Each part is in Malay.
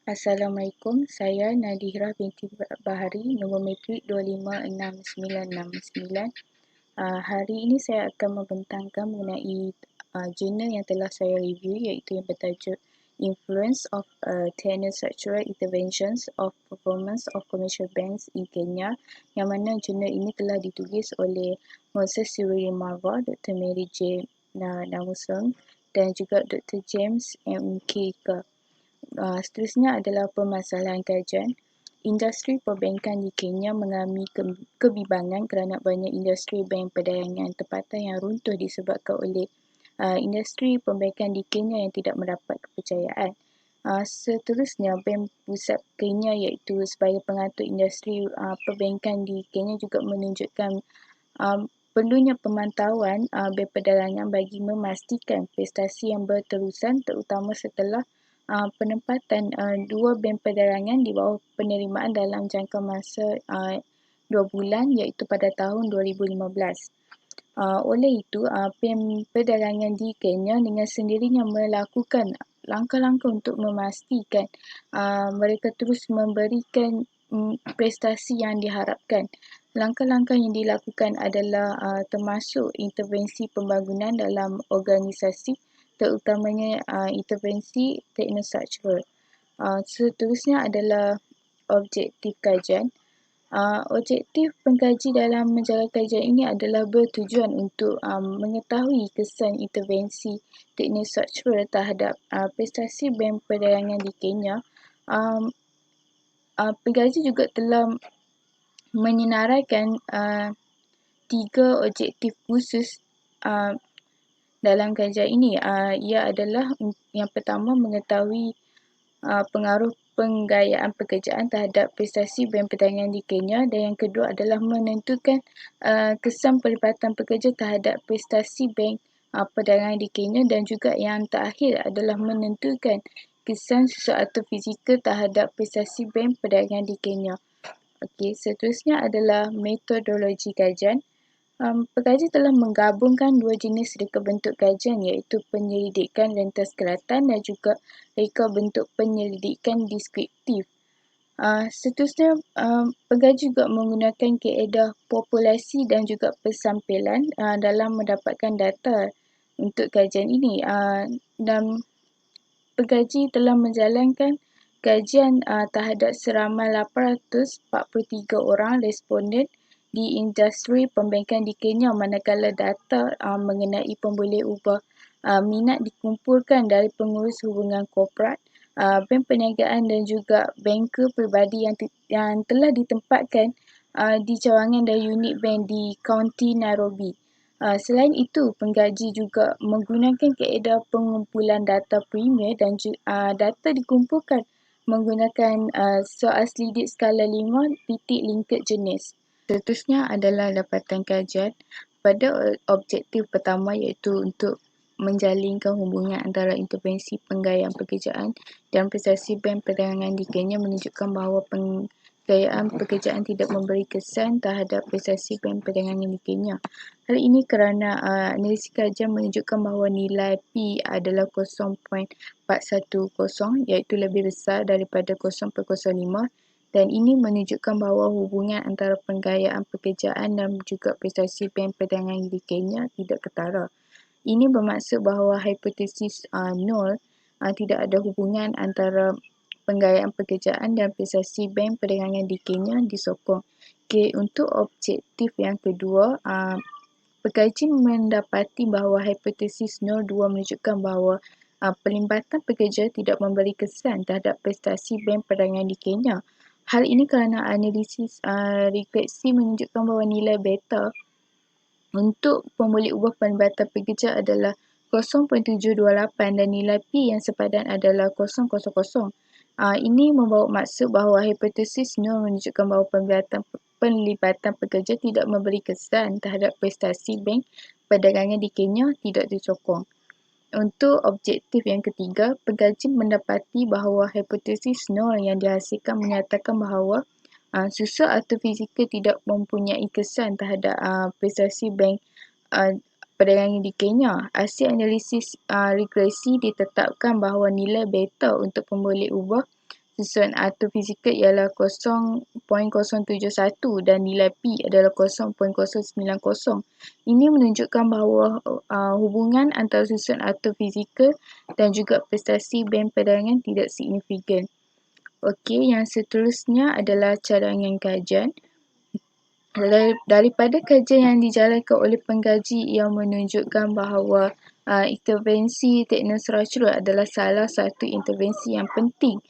Assalamualaikum, saya Nadira binti Bahari, nombor matrik 256969. Hari ini saya akan membentangkan mengenai jurnal yang telah saya review, iaitu yang bertajuk Influence of Tenure Structural Interventions of Performance of Commercial Banks in Kenya, yang mana jurnal ini telah ditulis oleh Moses Suri Marva, Dr. Mary J. Namusong dan juga Dr. James M. K. Seterusnya adalah permasalahan kajian. Industri perbankan di Kenya mengalami kebimbangan kerana banyak industri bank perdagangan tempatan yang runtuh disebabkan oleh industri perbankan di Kenya yang tidak mendapat kepercayaan. Seterusnya, Bank Pusat Kenya iaitu sebagai pengatur industri perbankan di Kenya juga menunjukkan perlunya pemantauan bank perdagangan bagi memastikan prestasi yang berterusan, terutama setelah penempatan dua bank perdagangan di bawah penerimaan dalam jangka masa 2 bulan, iaitu pada tahun 2015. Oleh itu, bank perdagangan di Kenya dengan sendirinya melakukan langkah-langkah untuk memastikan mereka terus memberikan prestasi yang diharapkan. Langkah-langkah yang dilakukan adalah termasuk intervensi pembangunan dalam organisasi, terutamanya intervensi teknostruktural. Seterusnya adalah objektif kajian. Objektif pengkaji dalam majalah kajian ini adalah bertujuan untuk mengetahui kesan intervensi teknostruktural terhadap prestasi bank perdagangan di Kenya. Pengkaji juga telah menyenaraikan 3 objektif khusus dalam kajian ini. Ia adalah yang pertama, mengetahui pengaruh penggayaan pekerjaan terhadap prestasi bank perdagangan di Kenya, dan yang kedua adalah menentukan kesan pelibatan pekerja terhadap prestasi bank perdagangan di Kenya, dan juga yang terakhir adalah menentukan kesan sesuatu fizikal terhadap prestasi bank perdagangan di Kenya. Okey, seterusnya adalah metodologi kajian. Pengkaji telah menggabungkan dua jenis reka bentuk kajian, iaitu penyelidikan rentas kelihatan dan juga reka bentuk penyelidikan deskriptif. Seterusnya, pengkaji juga menggunakan kaedah populasi dan juga persampilan dalam mendapatkan data untuk kajian ini. Dan pengkaji telah menjalankan kajian terhadap seramai 843 orang responden di industri perbankan di Kenya, manakala data mengenai pemboleh ubah minat dikumpulkan dari pengurus hubungan korporat, bank perniagaan dan juga banker peribadi yang telah ditempatkan di cawangan dan unit bank di kaunti Nairobi. Selain itu, pengkaji juga menggunakan kaedah pengumpulan data primer dan data dikumpulkan menggunakan soal selidik skala 5 titik lingkar jenis. Seterusnya adalah dapatan kajian. Pada objektif pertama, iaitu untuk menjalinkan hubungan antara intervensi penggayaan pekerjaan dan prestasi bank perdagangan di Kenya, menunjukkan bahawa penggayaan pekerjaan tidak memberi kesan terhadap prestasi bank perdagangan di Kenya. Hal ini kerana analisis kajian menunjukkan bahawa nilai P adalah 0.410, iaitu lebih besar daripada 0.05, dan ini menunjukkan bahawa hubungan antara penggayaan pekerjaan dan juga prestasi bank perdagangan di Kenya tidak ketara. Ini bermaksud bahawa hipotesis nol, tidak ada hubungan antara penggayaan pekerjaan dan prestasi bank perdagangan di Kenya disokong. Okay, untuk objektif yang kedua, pengkaji mendapati bahawa hipotesis 02 menunjukkan bahawa pelibatan pekerja tidak memberi kesan terhadap prestasi bank perdagangan di Kenya. Hal ini kerana analisis regresi menunjukkan bahawa nilai beta untuk pemboleh ubah pelibatan pekerja adalah 0.728 dan nilai P yang sepadan adalah 0.00. Ini membawa maksud bahawa hipotesis nol menunjukkan bahawa pelibatan pekerja tidak memberi kesan terhadap prestasi bank perdagangan di Kenya tidak disokong. Untuk objektif yang ketiga, pengkaji mendapati bahawa hipotesis nol yang dihasilkan menyatakan bahawa susu atau fizikal tidak mempunyai kesan terhadap prestasi bank perdagangan di Kenya. Hasil analisis regresi ditetapkan bahawa nilai beta untuk pemboleh ubah susunan atom fizikal ialah 0.071 dan nilai P adalah 0.090. Ini menunjukkan bahawa hubungan antara susunan atom fizikal dan juga prestasi band pedangan tidak signifikan. Okey, yang seterusnya adalah cadangan kajian. Daripada kajian yang dijalankan oleh pengkaji yang menunjukkan bahawa intervensi teknostruktural adalah salah satu intervensi yang penting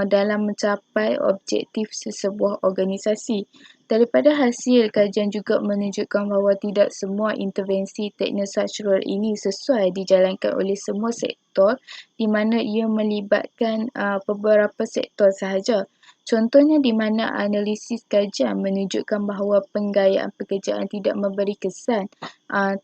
dalam mencapai objektif sesebuah organisasi. Daripada hasil kajian juga menunjukkan bahawa tidak semua intervensi teknostruktural ini sesuai dijalankan oleh semua sektor, di mana ia melibatkan beberapa sektor sahaja. Contohnya di mana analisis kajian menunjukkan bahawa penggayaan pekerjaan tidak memberi kesan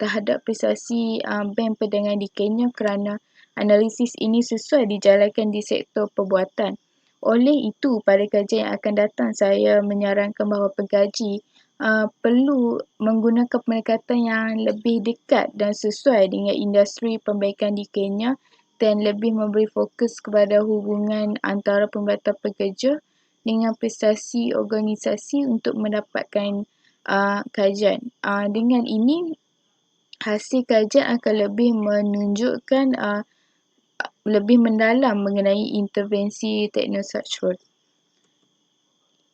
terhadap prestasi band pedangan di Kenya kerana analisis ini sesuai dijalankan di sektor perbuatan. Oleh itu, pada kajian yang akan datang, saya menyarankan bahawa pengkaji perlu menggunakan pendekatan yang lebih dekat dan sesuai dengan industri pembaikan di Kenya dan lebih memberi fokus kepada hubungan antara pembuatan pekerja dengan prestasi organisasi untuk mendapatkan kajian. Dengan ini, hasil kajian akan lebih menunjukkan lebih mendalam mengenai intervensi teknostruktural.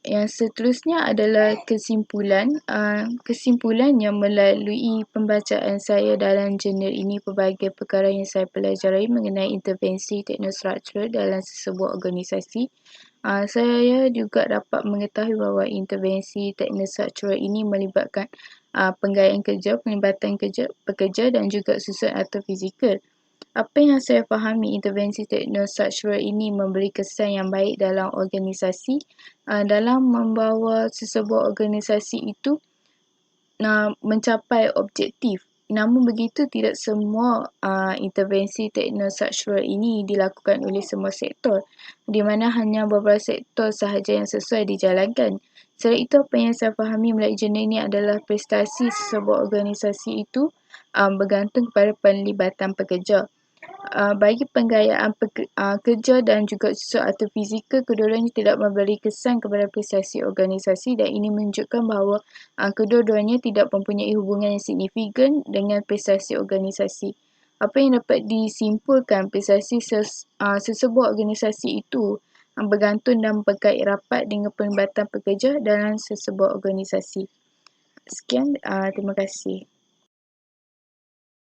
Yang seterusnya adalah kesimpulan. Kesimpulannya, melalui pembacaan saya dalam jurnal ini, pelbagai perkara yang saya pelajari mengenai intervensi teknostruktural dalam sesebuah organisasi. Saya juga dapat mengetahui bahawa intervensi teknostruktural ini melibatkan penggayaan kerja, penglibatan pekerja dan juga susunan atom fizikal. Apa yang saya fahami, intervensi teknostruktural ini memberi kesan yang baik dalam organisasi dalam membawa sesebuah organisasi itu mencapai objektif. Namun begitu, tidak semua intervensi teknostruktural ini dilakukan oleh semua sektor, di mana hanya beberapa sektor sahaja yang sesuai dijalankan. Selain itu, apa yang saya fahami melalui jurnal ini adalah prestasi sesebuah organisasi itu bergantung kepada penglibatan pekerja. Bagi penggayaan kerja dan juga susunan atom fizikal, kedua-duanya tidak memberi kesan kepada prestasi organisasi dan ini menunjukkan bahawa kedua-duanya tidak mempunyai hubungan yang signifikan dengan prestasi organisasi. Apa yang dapat disimpulkan, prestasi sesebuah organisasi itu bergantung dan berkait rapat dengan penglibatan pekerja dalam sesebuah organisasi. Sekian, terima kasih.